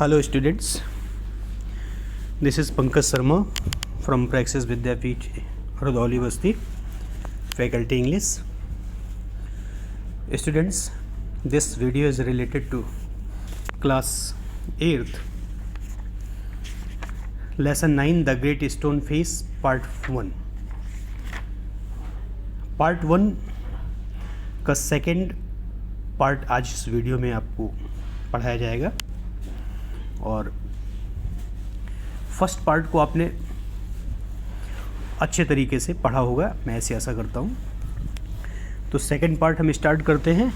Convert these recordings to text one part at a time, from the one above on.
Hello students, this is Pankaj Sharma from Praxis Vidyapeeth Hardoli Basti, Faculty English. Students, this video is related to class 8th, lesson 9, The Great Stone Face, part 1. Part 1 का second part आज इस video में आपको पढ़ाया जाएगा और first part को आपने अच्छे तरीके से पढ़ा होगा, मैं ऐसी आशा करता हूँ। तो सेकंड पार्ट हम स्टार्ट करते हैं।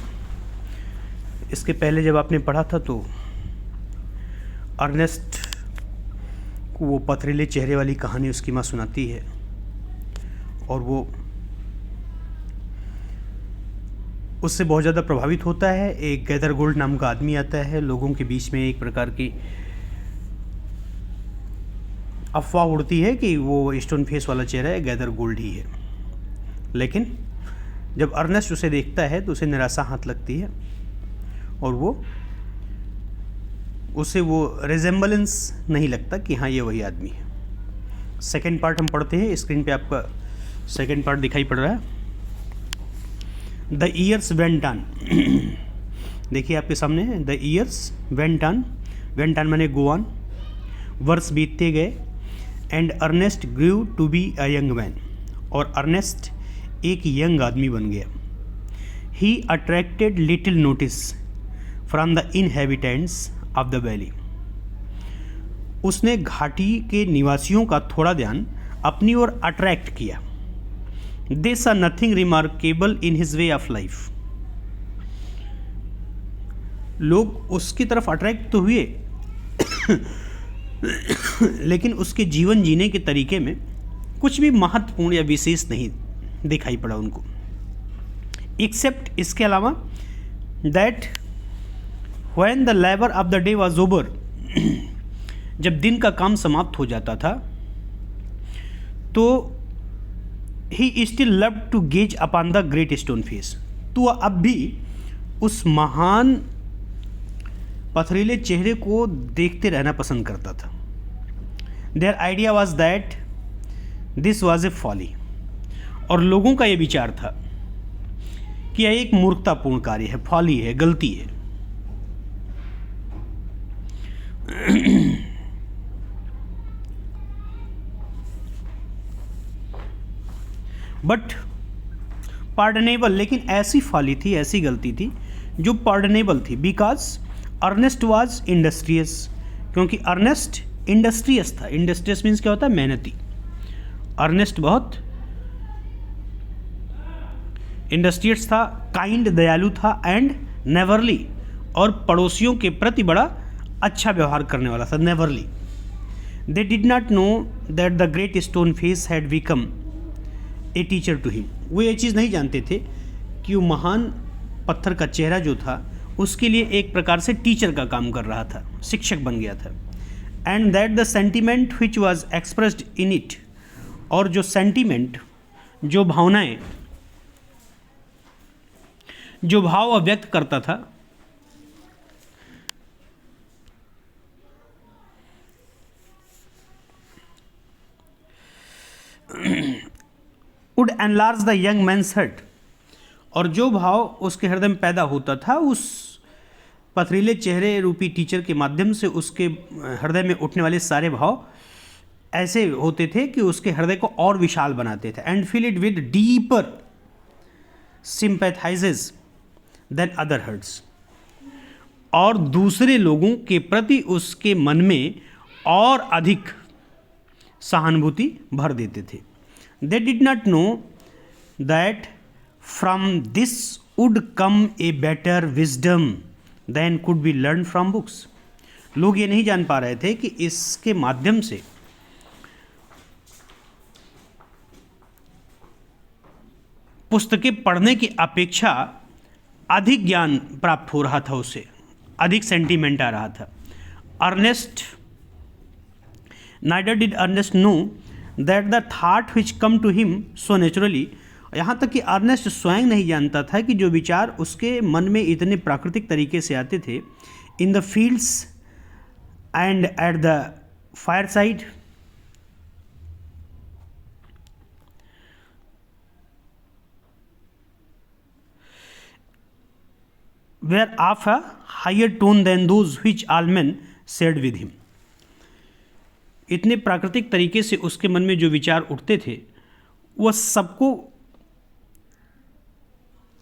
इसके पहले जब आपने पढ़ा था तो अर्नेस्ट को वो पथरीले चेहरे वाली कहानी उसकी माँ सुनाती है और वो उससे बहुत ज़्यादा प्रभावित होता है। एक गैदरगोल्ड नाम का आदमी आता है, लोगों के बीच में एक प्रकार की अफवाह उड़ती है कि वो स्टोन फेस वाला चेहरा है, गैदरगोल्ड ही है। लेकिन जब अर्नेस्ट उसे देखता है तो उसे निराशा हाथ लगती है और उसे वो रिजेम्बलेंस नहीं लगता कि हाँ ये वही आदमी है। सेकेंड पार्ट हम पढ़ते हैं। स्क्रीन पे आपका सेकेंड पार्ट दिखाई पड़ रहा है। द ईयर्स वेंट ऑन, देखिए आपके सामने है। The years went on, went on माने गो ऑन, वर्ष बीतते गए। And Ernest grew to be a young man, और अर्नेस्ट एक यंग आदमी बन गया। He attracted little notice from the inhabitants of the valley, उसने घाटी के निवासियों का थोड़ा ध्यान अपनी ओर अट्रैक्ट किया। They saw nothing remarkable in his way of life. लोग उसकी तरफ अट्रैक्ट तो हुए लेकिन उसके जीवन जीने के तरीके में कुछ भी महत्वपूर्ण या विशेष नहीं दिखाई पड़ा उनको। एक्सेप्ट, इसके अलावा, that when the labour of the day was over, जब दिन का काम समाप्त हो जाता था तो he still love to gaze upon the great stone face, तो वह अब भी उस महान पथरीले चेहरे को देखते रहना पसंद करता था। Their idea was that this was a folly, और लोगों का यह विचार था कि यह एक मूर्खतापूर्ण कार्य है, फॉली है, गलती है। बट पार्डनेबल, लेकिन ऐसी फॉली थी, ऐसी गलती थी जो पार्डनेबल थी। बिकॉज अर्नेस्ट वाज इंडस्ट्रियस, क्योंकि अर्नेस्ट इंडस्ट्रियस था। इंडस्ट्रियस मीन्स क्या होता है? मेहनती। अर्नेस्ट बहुत इंडस्ट्रियस था, काइंड, दयालु था, एंड नेवरली, और पड़ोसियों के प्रति बड़ा अच्छा व्यवहार करने वाला था, नेवरली। They did not know that the great stone face had become a teacher to him, वो ये चीज़ नहीं जानते थे कि वो महान पत्थर का चेहरा जो था उसके लिए एक प्रकार से टीचर का काम कर रहा था, शिक्षक बन गया था। And that the sentiment which was expressed in it, और जो सेंटिमेंट, जो भावनाएं, जो भाव वह व्यक्त करता था, would enlarge the young man's heart, और जो भाव उसके हृदय में पैदा होता था उस पथरीले चेहरे रूपी टीचर के माध्यम से, उसके हृदय में उठने वाले सारे भाव ऐसे होते थे कि उसके हृदय को और विशाल बनाते थे। And fill it with deeper sympathies than other hearts, और दूसरे लोगों के प्रति उसके मन में और अधिक सहानुभूति भर देते थे। They did not know that from this would come a better wisdom than could be learned from books. लोग ये नहीं जान पा रहे थे कि इसके माध्यम से पुस्तकें पढ़ने की अपेक्षा अधिक ज्ञान प्राप्त हो रहा था, उसे अधिक सेंटीमेंट आ रहा था। Ernest, neither did Ernest know that the thought which come to him so naturally, यहाँ तक कि अर्नेस्ट स्वयं नहीं जानता था कि जो विचार उसके मन में इतने प्राकृतिक तरीके से आते थे, in the fields and at the fire side were of a higher tone than those which all men shared with him. इतने प्राकृतिक तरीके से उसके मन में जो विचार उठते थे वह सबको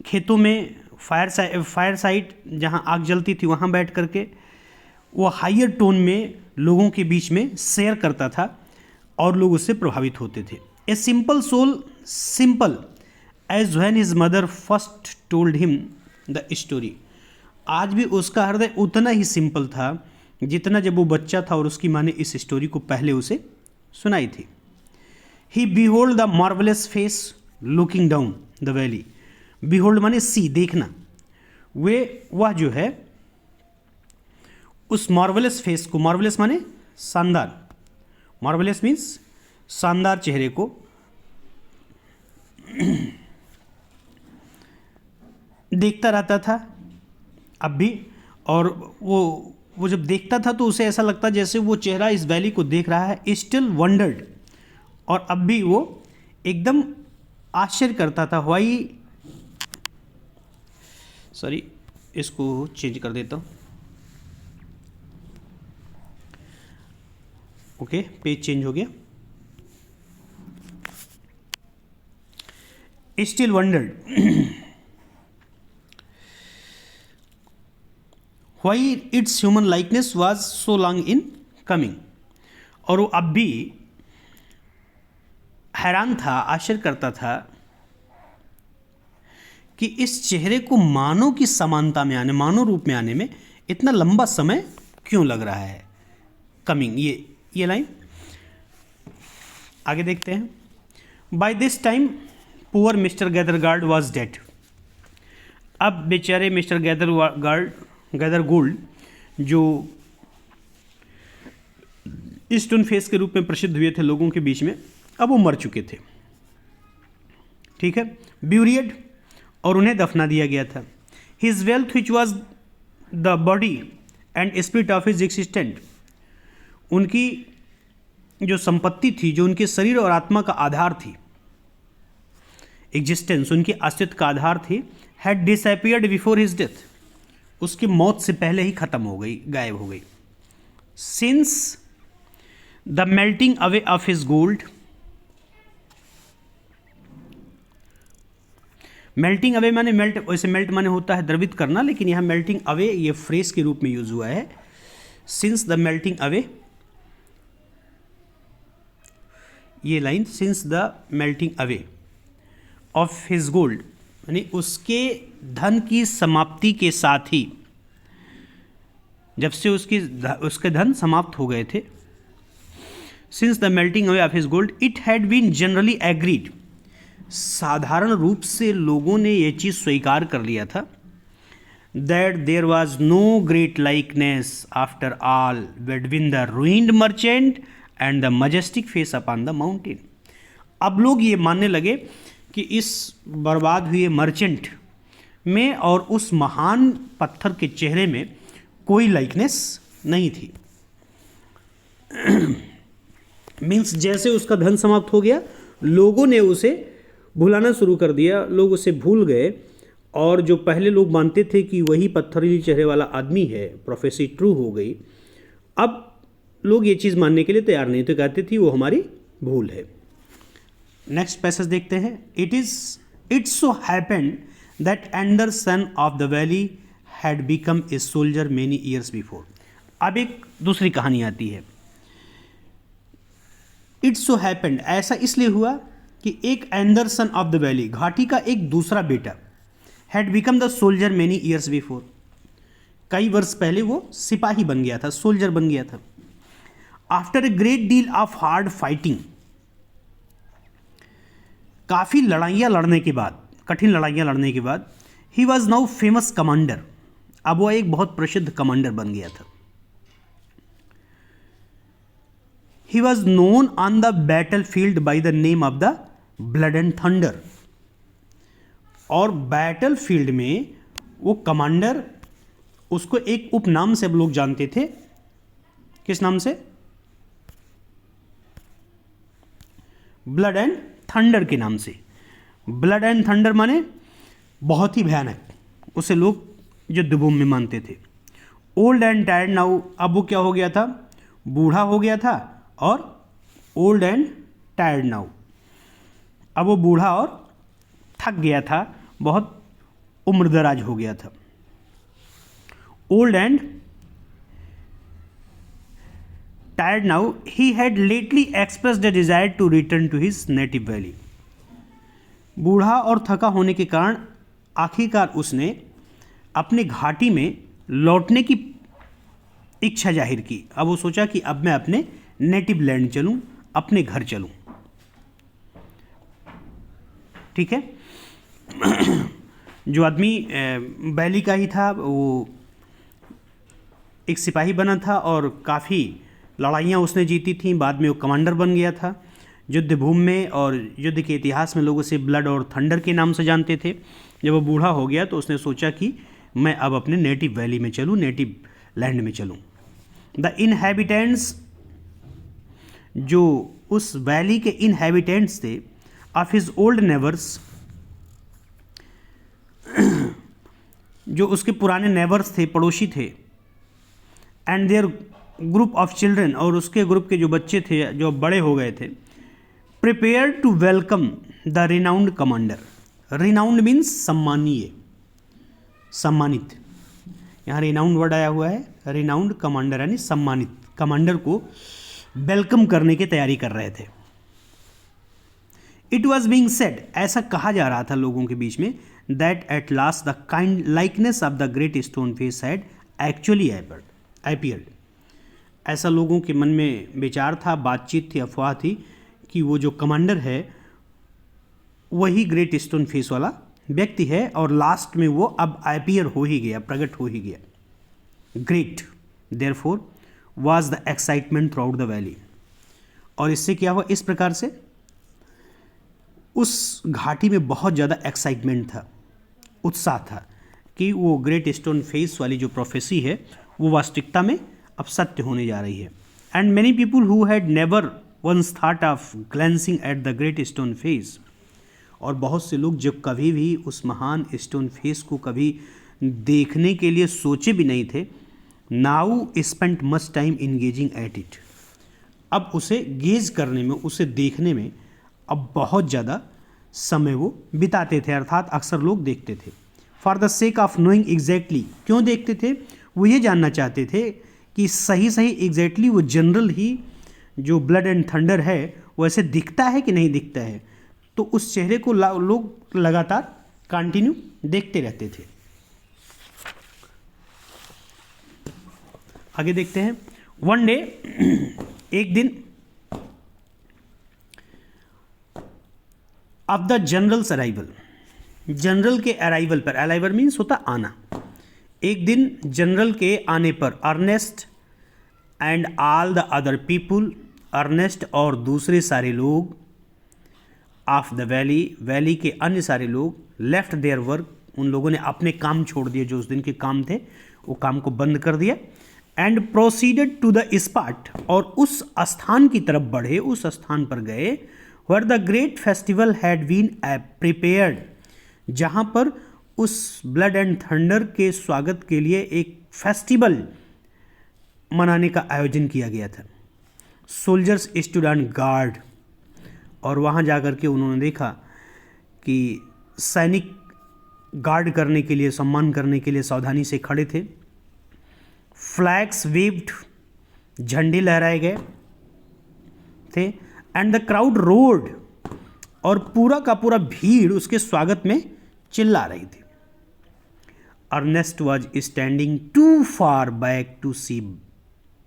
खेतों में फायर साइट जहाँ आग जलती थी वहाँ बैठ करके वह हाइयर टोन में लोगों के बीच में शेयर करता था और लोग उससे प्रभावित होते थे. A simple soul simple as when his mother first told him the story. आज भी उसका हृदय उतना ही सिंपल था जितना जब वो बच्चा था और उसकी माँ ने इस स्टोरी को पहले उसे सुनाई थी. He behold the marvellous face looking down the valley. Behold माने सी, देखना. वह जो है उस मार्वलस फेस को, मार्वलस माने शानदार, मार्वलस मीन्स शानदार चेहरे को देखता रहता था अब भी. और वो जब देखता था तो उसे ऐसा लगता जैसे वो चेहरा इस वैली को देख रहा है. स्टिल वंडर्ड, और अब भी वो एकदम आश्चर्य करता था. सॉरी, इसको चेंज कर देता हूँ. ओके, पेज चेंज हो गया. Still wondered why its human likeness was so long in coming. और वो अब भी हैरान था, आश्चर्य करता था कि इस चेहरे को मानव की समानता में आने, मानव रूप में आने में इतना लंबा समय क्यों लग रहा है. कमिंग, ये लाइन आगे देखते हैं. By this time poor mister Gathergold was dead. अब बेचारे मिस्टर गैदरगोल्ड जो स्टोन फेस के रूप में प्रसिद्ध हुए थे लोगों के बीच में, अब वो मर चुके थे. ठीक है, ब्यूरियड, और उन्हें दफना दिया गया था. His wealth which was the body and spirit of his existent. उनकी जो संपत्ति थी, जो उनके शरीर और आत्मा का आधार थी, एग्जिस्टेंस, उनके अस्तित्व का आधार थी, had disappeared before his death. उसकी मौत से पहले ही खत्म हो गई, गायब हो गई. Since the melting away of his gold. Melting away माने मेल्ट, वैसे मेल्ट माने होता है द्रवित करना, लेकिन यहाँ मेल्टिंग अवे ये फ्रेज के रूप में यूज हुआ है. सिंस द मेल्टिंग अवे, ये line, since the melting away of his gold, यानी उसके धन की समाप्ति के साथ ही, जब से उसके धन समाप्त हो गए थे. Since the melting away of his gold it had been generally agreed. साधारण रूप से लोगों ने यह चीज़ स्वीकार कर लिया था that there was no great likeness after all between the ruined merchant and the majestic face upon the mountain. अब लोग ये मानने लगे कि इस बर्बाद हुए मर्चेंट में और उस महान पत्थर के चेहरे में कोई लाइकनेस नहीं थी. मीन्स जैसे उसका धन समाप्त हो गया, लोगों ने उसे भुलाना शुरू कर दिया, लोग उसे भूल गए. और जो पहले लोग मानते थे कि वही पत्थरीली चेहरे वाला आदमी है, प्रोफेसी ट्रू हो गई. अब लोग ये चीज़ मानने के लिए तैयार नहीं, तो कहते थे वो हमारी भूल है. नेक्स्ट पैसेज देखते हैं. It so happened that Anderson of the valley had become a soldier many years before. अब एक दूसरी कहानी आती है. इट सो हैपेंड, ऐसा इसलिए हुआ कि एक एंडरसन ऑफ द वैली, घाटी का एक दूसरा बेटा, had become the soldier many years before. कई वर्ष पहले वो सिपाही बन गया था, सोल्जर बन गया था. After a great deal of hard fighting, काफ़ी लड़ाइयाँ लड़ने के बाद, कठिन लड़ाइयाँ लड़ने के बाद, he was now famous commander. अब वो एक बहुत प्रसिद्ध कमांडर बन गया था. He was known on the battle field by the name of the blood and thunder. और बैटल फील्ड में वो कमांडर, उसको एक उपनाम से अब लोग जानते थे, किस नाम से? ब्लड एंड थंडर के नाम से। ब्लड एंड थंडर माने बहुत ही भयानक, उसे लोग युद्धभूमि में मानते थे। ओल्ड एंड टायर्ड नाउ, अब वो क्या हो गया था? बूढ़ा हो गया था, और ओल्ड एंड टायर्ड नाउ, अब वो बूढ़ा और थक गया था, बहुत उम्रदराज हो गया था। Old and tired now he had lately expressed a desire to return to his native valley. बूढ़ा और थका होने के कारण आखिरकार उसने अपने घाटी में लौटने की इच्छा जाहिर की। अब वो सोचा कि अब मैं अपने नेटिव लैंड चलूं, अपने घर चलूं। ठीक है। जो आदमी वैली का ही था, वो एक सिपाही बना था और काफ़ी लड़ाइयाँ उसने जीती थी। बाद में वो कमांडर बन गया था युद्ध भूमि में, और युद्ध के इतिहास में लोग उसे ब्लड और थंडर के नाम से जानते थे। जब वो बूढ़ा हो गया तो उसने सोचा कि मैं अब अपने नेटिव वैली में चलूँ, नेटिव लैंड में चलूँ। द इनहैबिटेंट्स, जो उस वैली के इनहैबिटेंट्स थे, ऑफ हिज ओल्ड नेबर्स, जो उसके पुराने नेबर्स थे, पड़ोसी थे, and there group of children, और उसके ग्रुप के जो बच्चे थे जो बड़े हो गए थे, prepare to welcome the renowned commander. Renowned means सम्मानीय, सम्मानित। यहाँ रिनाउंड वर्ड आया हुआ है, रिनाउंड कमांडर यानी सम्मानित कमांडर को वेलकम करने की तैयारी कर रहे थे। इट वॉज बींग सेड, ऐसा कहा जा रहा था लोगों के बीच में, that at last the kind likeness of the great stone face had actually appeared. ऐसा लोगों के मन में विचार था, बातचीत थी, अफवाह थी कि वो जो कमांडर है वही ग्रेट स्टोन फेस वाला व्यक्ति है, और लास्ट में वो अब अपीयर हो ही गया, प्रकट हो ही गया। Great therefore was the excitement through out the valley. और इससे क्या हुआ? इस प्रकार से उस घाटी में बहुत ज़्यादा एक्साइटमेंट था, उत्साह था कि वो ग्रेट स्टोन फेस वाली जो प्रोफेसी है वो वास्तविकता में अब सत्य होने जा रही है। And many people who had never once thought of glancing at the great stone face, और बहुत से लोग जो कभी भी उस महान स्टोन फेस को कभी देखने के लिए सोचे भी नहीं थे, now spent much time engaging at it, अब उसे गेज करने में, उसे देखने में अब बहुत ज़्यादा समय वो बिताते थे, अर्थात अक्सर लोग देखते थे। For the sake of knowing exactly, क्यों देखते थे? वो ये जानना चाहते थे कि सही एग्जैक्टली वो जनरल ही जो ब्लड एंड थंडर है वो ऐसे दिखता है कि नहीं दिखता है। तो उस चेहरे को लोग लगातार कंटिन्यू देखते रहते थे। आगे देखते हैं। वन डे, एक दिन, of the general's arrival, general के अराइवल पर, अराइवल मीन्स होता आना, एक दिन जनरल के आने पर, Ernest and all the other people, Ernest और दूसरे सारे लोग, ऑफ द वैली, वैली के अन्य सारे लोग, लेफ्ट देयर वर्क, उन लोगों ने अपने काम छोड़ दिए, जो उस दिन के काम थे वो काम को बंद कर दिया, and proceeded to the spot, और उस स्थान की तरफ बढ़े, उस स्थान पर गए, where the great festival had been prepared, जहाँ पर उस ब्लड एंड थंडर के स्वागत के लिए एक फेस्टिवल मनाने का आयोजन किया गया था। सोल्जर्स स्टूड ऑन गार्ड, और वहाँ जाकर के उन्होंने देखा कि सैनिक गार्ड करने के लिए, सम्मान करने के लिए सावधानी से खड़े थे। फ्लैग्स वेव्ड, झंडे लहराए गए थे, एंड द क्राउड रोड, और पूरा का पूरा भीड़ उसके स्वागत में चिल्ला रही थी। Ernest was standing too far back to see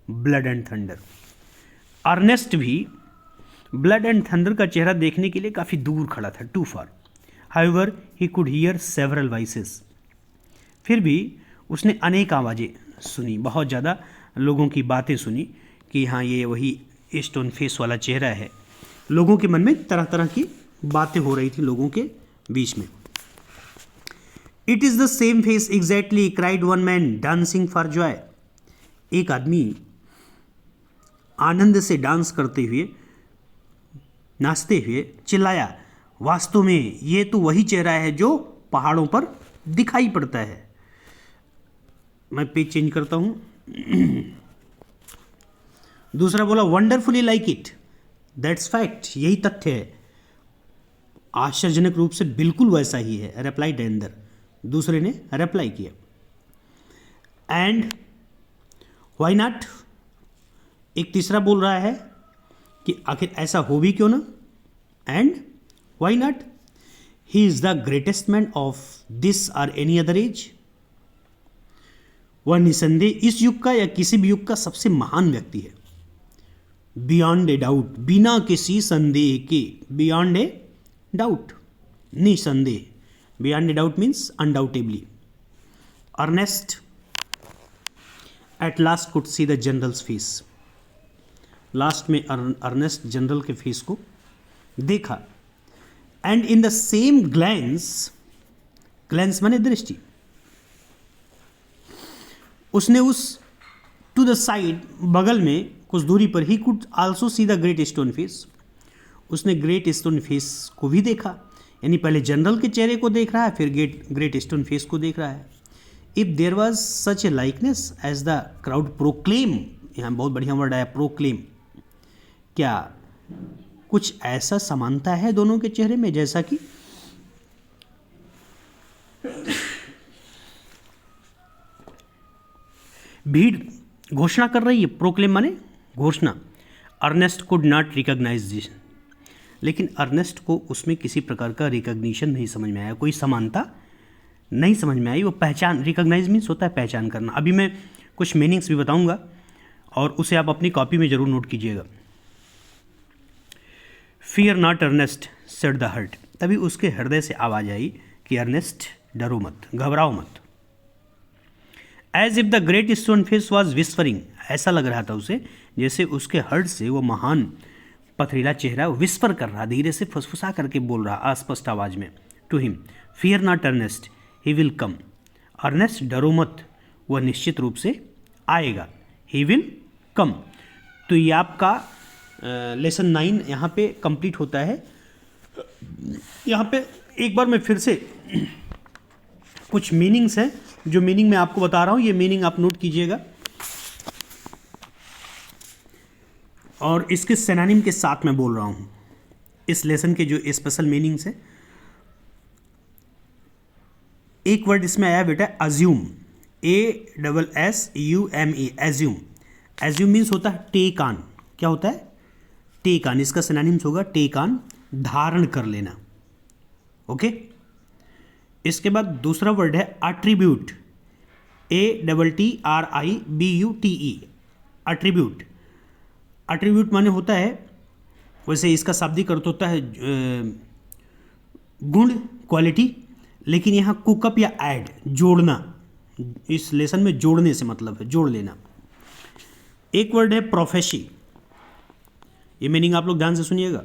Blood and Thunder. Ernest भी ब्लड एंड थंडर का चेहरा देखने के लिए काफ़ी दूर खड़ा था, too far. However he could hear several voices, फिर भी उसने अनेक आवाज़ें सुनी, बहुत ज़्यादा लोगों की बातें सुनी कि हाँ ये वही स्टोन फेस वाला चेहरा है। लोगों के मन में तरह तरह की बातें हो रही थी लोगों के बीच में। It is the same face exactly, cried one man dancing for Joy. एक आदमी आनंद से डांस करते हुए, नाचते हुए चिल्लाया, वास्तव में ये तो वही चेहरा है जो पहाड़ों पर दिखाई पड़ता है। मैं पेज चेंज करता हूं। दूसरा बोला, wonderfully like it, that's fact, यही तथ्य है, आश्चर्यजनक रूप से बिल्कुल वैसा ही है। रिप्लाइड एंदर, दूसरे ने रिप्लाई किया। एंड व्हाई नॉट, एक तीसरा बोल रहा है कि आखिर ऐसा हो भी क्यों ना। And why not, he is the greatest man of this और एनी अदर एज, वह निसंदेह इस युग का या किसी भी युग का सबसे महान व्यक्ति है। बियॉन्ड ए डाउट, बिना किसी संदेह के, बियॉन्ड ए डाउट, निसंदेह, beyond a doubt means undoubtedly. Ernest at last could see the general's face, last में अर्नेस्ट जनरल के फेस को देखा। And in the same glance, glance माने दृष्टि, उसने उस टू द साइड, बगल में कुछ दूरी पर, he could also see the great stone face, उसने ग्रेट स्टोन फेस को भी देखा। यानी पहले जनरल के चेहरे को देख रहा है, फिर ग्रेट स्टोन फेस को देख रहा है। If there was such a likeness as the crowd proclaim, यहाँ बहुत बढ़िया वर्ड आया प्रोक्लेम, क्या कुछ ऐसा समानता है दोनों के चेहरे में जैसा कि भीड़ घोषणा कर रही है। प्रोक्लेम माने घोषणा। Ernest could not recognise this, लेकिन अर्नेस्ट को उसमें किसी प्रकार का रिकॉग्निशन नहीं समझ में आया, कोई समानता नहीं समझ में आई। वो पहचान, रिकॉग्नाइज मीन्स होता है पहचान करना। अभी मैं कुछ मीनिंग्स भी बताऊंगा और उसे आप अपनी कॉपी में जरूर नोट कीजिएगा। Fear not Ernest said the heart, तभी उसके हृदय से आवाज आई कि अर्नेस्ट डरो मत, घबराओ मत। As if the great stone face was whispering, ऐसा लग रहा था उसे जैसे उसके हर्ट से वो महान पथरीला चेहरा विस्पर कर रहा, धीरे से फुसफुसा करके बोल रहा अस्पष्ट आवाज में, to him fear not Ernest he will come, Ernest डरो मत, वह निश्चित रूप से आएगा, ही विल कम। तो ये आपका लेसन 9 यहाँ पे कंप्लीट होता है। यहाँ पे एक बार मैं फिर से कुछ मीनिंग्स हैं, जो मीनिंग मैं आपको बता रहा हूँ, ये मीनिंग आप नोट कीजिएगा और इसके सिनोनिम के साथ मैं बोल रहा हूँ। इस लेसन के जो स्पेशल मीनिंग्स हैं, एक वर्ड इसमें आया बेटा assume, ASSUME, assume. Assume means होता है टेक ऑन, क्या होता है टेक ऑन, इसका सिनोनिम्स होगा टेक ऑन, धारण कर लेना। ओके, इसके बाद दूसरा वर्ड है अट्रीब्यूट, ATTRIBUTE, अट्रीब्यूट। अट्रीब्यूट माने होता है, वैसे इसका शाब्दिक अर्थ होता है गुण, क्वालिटी, लेकिन यहाँ कुकअप या ऐड, जोड़ना, इस लेसन में जोड़ने से मतलब है जोड़ लेना। एक वर्ड है प्रोफेसी, ये मीनिंग आप लोग ध्यान से सुनिएगा।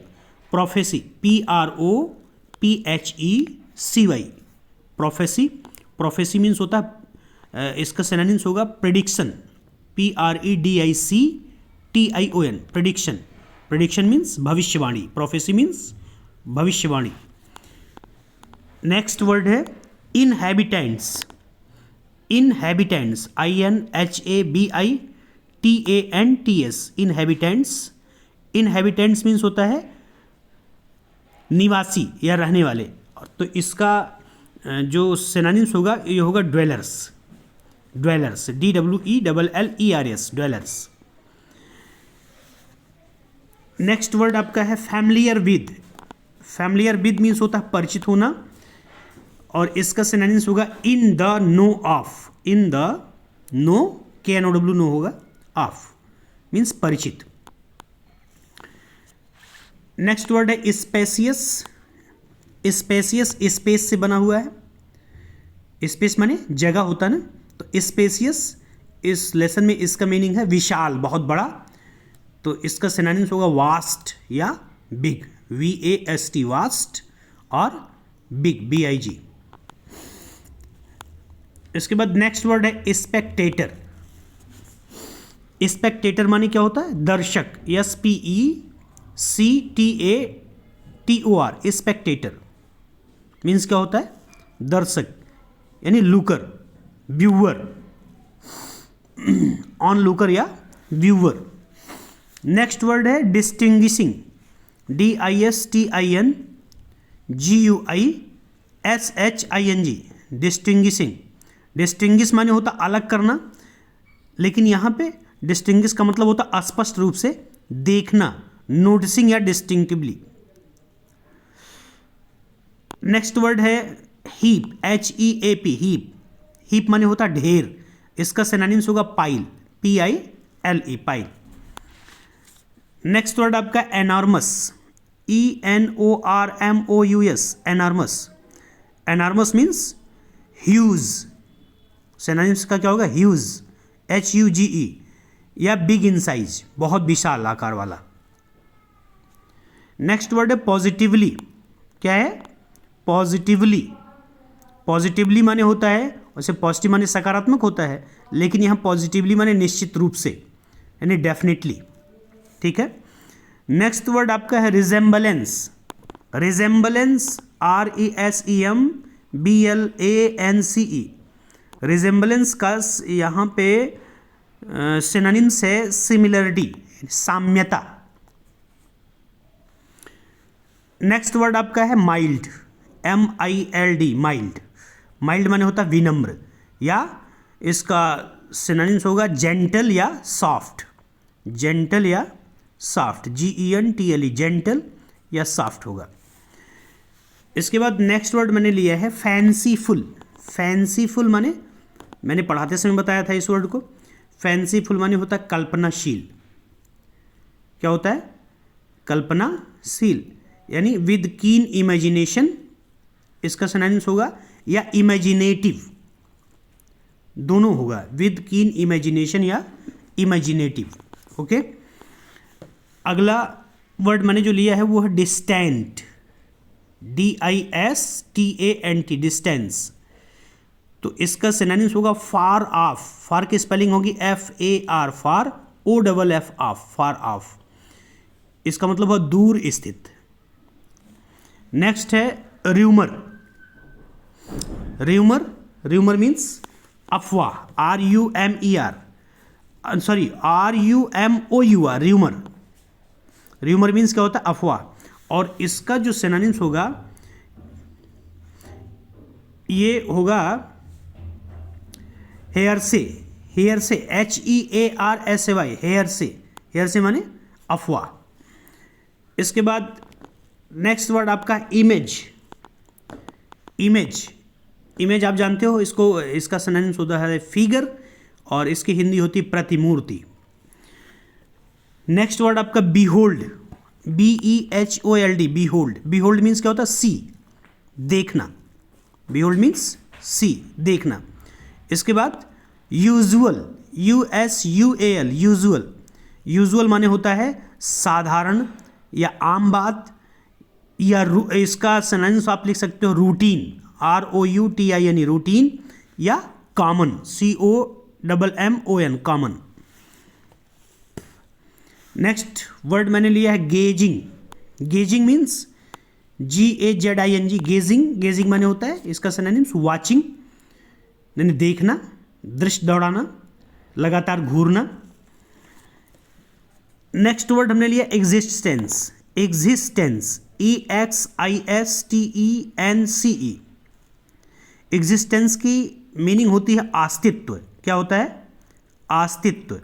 Prophecy, PROPHECY, prophecy. Prophecy means होता है, इसका सिनोनिम्स होगा prediction, PREDICTION, prediction. Prediction means भविष्यवाणी, प्रोफेसी मीन्स भविष्यवाणी। नेक्स्ट वर्ड है inhabitants, inhabitants, INHABITANTS, inhabitants. Inhabitants means होता है निवासी या रहने वाले, तो इसका जो सिनोनिम्स होगा ये होगा dwellers, dwellers, DWELLERS, dwellers. Next word आपका है familiar with, familiar with means होता है परिचित होना, और इसका सिनोनिम्स होगा in the know of, in the know, KNOW know होगा, ऑफ मीन्स परिचित। नेक्स्ट वर्ड है स्पेसियस, स्पेसियस स्पेस से बना हुआ है, स्पेस माने जगह होता है ना, तो स्पेसियस इस लेसन में इसका मीनिंग है विशाल, बहुत बड़ा, तो इसका सिनोनिम्स होगा वास्ट या बिग, VAST, वास्ट, और बिग, BIG। इसके बाद नेक्स्ट वर्ड है स्पेक्टेटर, स्पेक्टेटर माने क्या होता है? दर्शक, SPECTATOR, स्पेक्टेटर मीन्स क्या होता है? दर्शक, यानी लुकर, व्यूअर, ऑन लुकर या व्यूअर। नेक्स्ट वर्ड है डिस्टिंग्विशिंग, DISTINGUISHING, डिस्टिंग्विशिंग। डिस्टिंग्विश माने होता अलग करना, लेकिन यहाँ पे डिस्टिंग्विश का मतलब होता स्पष्ट रूप से देखना, नोटिसिंग या डिस्टिंक्टिवली। नेक्स्ट वर्ड है हीप, HEAP, हीप। हीप माने होता ढेर, इसका सिनोनिम्स होगा pile, PILE, pile. Next word आपका enormous, ENORMOUS, enormous. Enormous means huge, synonyms का क्या होगा? ह्यूज, HUGE, या बिग इन साइज, बहुत विशाल आकार वाला। नेक्स्ट वर्ड है पॉजिटिवली, क्या है? पॉजिटिवली। पॉजिटिवली माने होता है, वैसे पॉजिटिव माने सकारात्मक होता है, लेकिन यहाँ पॉजिटिवली माने निश्चित रूप से, यानी डेफिनेटली। ठीक है। नेक्स्ट वर्ड आपका है रिजेम्बलेंस। Resemblance, RESEMBLANCE। रिजेम्बलेंस का यहाँ पे सिनोनिम्स है सिमिलरिटी, साम्यता। नेक्स्ट वर्ड आपका है माइल्ड, MILD, माइल्ड। माइल्ड माने होता है विनम्र, या इसका सिनोनिम्स होगा जेंटल या सॉफ्ट, जेंटल या सॉफ्ट, GENTLE, जेंटल या सॉफ्ट होगा। इसके बाद नेक्स्ट वर्ड मैंने लिया है फैंसीफुल। फैंसीफुल माने, मैंने पढ़ाते समय बताया था इस वर्ड को, फैंसीफुल माने होता है कल्पनाशील। क्या होता है? कल्पनाशील, यानी विद कीन इमेजिनेशन, इसका सिनोनिम्स होगा, या इमेजिनेटिव, दोनों होगा, विद कीन इमेजिनेशन या इमेजिनेटिव। ओके। अगला वर्ड मैंने जो लिया है वो है डिस्टेंट, DISTANT, डिस्टेंस। तो इसका सिनोनिम्स होगा फार ऑफ। फार की स्पेलिंग होगी FAR, far, OFF, far of. इसका मतलब है दूर स्थित। नेक्स्ट है र्यूमर। र्यूमर, र्यूमर मीन्स अफवाह, RUMOUR, र्यूमर। र्यूमर मीन्स क्या होता है? अफवाह। और इसका जो सिनोनिम्स होगा ये होगा हेयरसे, हेयरसे, HEARSY, हेयरसे। हेयरसे माने अफवाह। इसके बाद नेक्स्ट वर्ड आपका इमेज। इमेज, इमेज आप जानते हो, इसको, इसका सिनोनिम्स होता है फिगर, और इसकी हिंदी होती है प्रतिमूर्ति। नेक्स्ट वर्ड आपका behold, BEHOLD, behold. Behold means क्या होता है? सी, देखना। बीहोल्ड मीन्स सी, देखना। इसके बाद यूजुअल, USUAL, यूजुअल। यूजुअल माने होता है साधारण या आम बात, या इसका सिनोनिम्स आप लिख सकते हो रूटीन, ROUTIN, रूटीन, या common, COMMON, common. Next word मैंने लिया है gazing. Gazing means GAZING, gazing. Gazing माने होता है, इसका सिनोनिम्स वाचिंग, यानी देखना, दृष्टि दौड़ाना, लगातार घूरना। नेक्स्ट वर्ड हमने लिया एग्जिस्टेंस। Existence, EXISTENCE। एग्जिस्टेंस की मीनिंग होती है अस्तित्व। क्या होता है? अस्तित्व।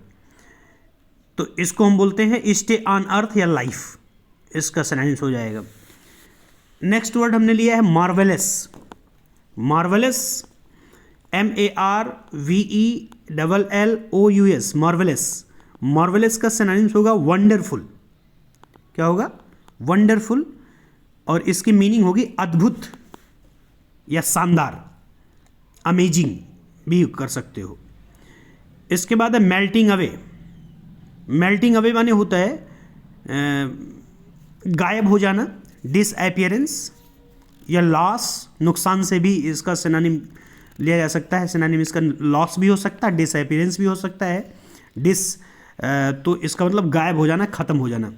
तो इसको हम बोलते हैं स्टे ऑन अर्थ या लाइफ, इसका सिनोनिम्स हो जाएगा। नेक्स्ट वर्ड हमने लिया है marvellous. Marvellous, MARVELLOUS, marvellous. Marvellous का सिनोनिम्स होगा वंडरफुल। क्या होगा? वंडरफुल। और इसकी मीनिंग होगी अद्भुत या शानदार, अमेजिंग भी कर सकते हो। इसके बाद है मेल्टिंग अवे। मेल्टिंग अवे माने होता है गायब हो जाना, डिसअपियरेंस या लॉस, नुकसान से भी इसका सिनोनिम लिया जा सकता है। सिनोनिम इसका लॉस भी हो सकता है, डिसअपियरेंस भी हो सकता है, तो इसका मतलब गायब हो जाना, ख़त्म हो जाना।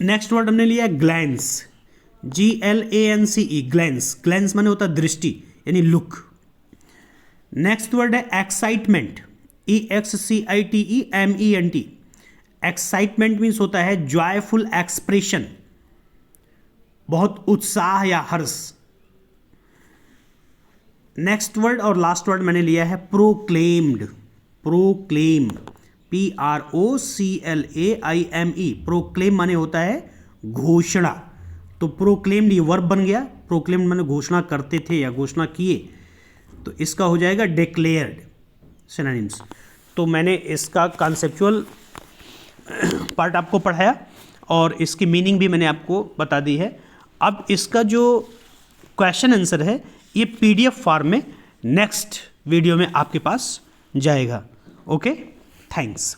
नेक्स्ट वर्ड हमने लिया ग्लैंस, GLANCE, ग्लैंस। ग्लैंस माने होता है दृष्टि यानी लुक। नेक्स्ट वर्ड है एक्साइटमेंट, EXCITEMENT। एक्साइटमेंट मीन्स होता है जॉयफुल एक्सप्रेशन, बहुत उत्साह या हर्ष। नेक्स्ट वर्ड और लास्ट वर्ड मैंने लिया है प्रोक्लेम्ड, प्रोक्लेम, PROCLAIME। प्रोक्लेम माने होता है घोषणा, तो प्रोक्लेम्ड ये वर्ब बन गया। प्रोक्लेम्ड माने घोषणा करते थे या घोषणा किए, तो इसका हो जाएगा डिक्लेयर्ड, सिनोनिम्स। तो मैंने इसका कॉन्सेप्चुअल पार्ट आपको पढ़ाया और इसकी मीनिंग भी मैंने आपको बता दी है। अब इसका जो क्वेश्चन आंसर है ये PDF फॉर्म में नेक्स्ट वीडियो में आपके पास जाएगा। Okay, thanks.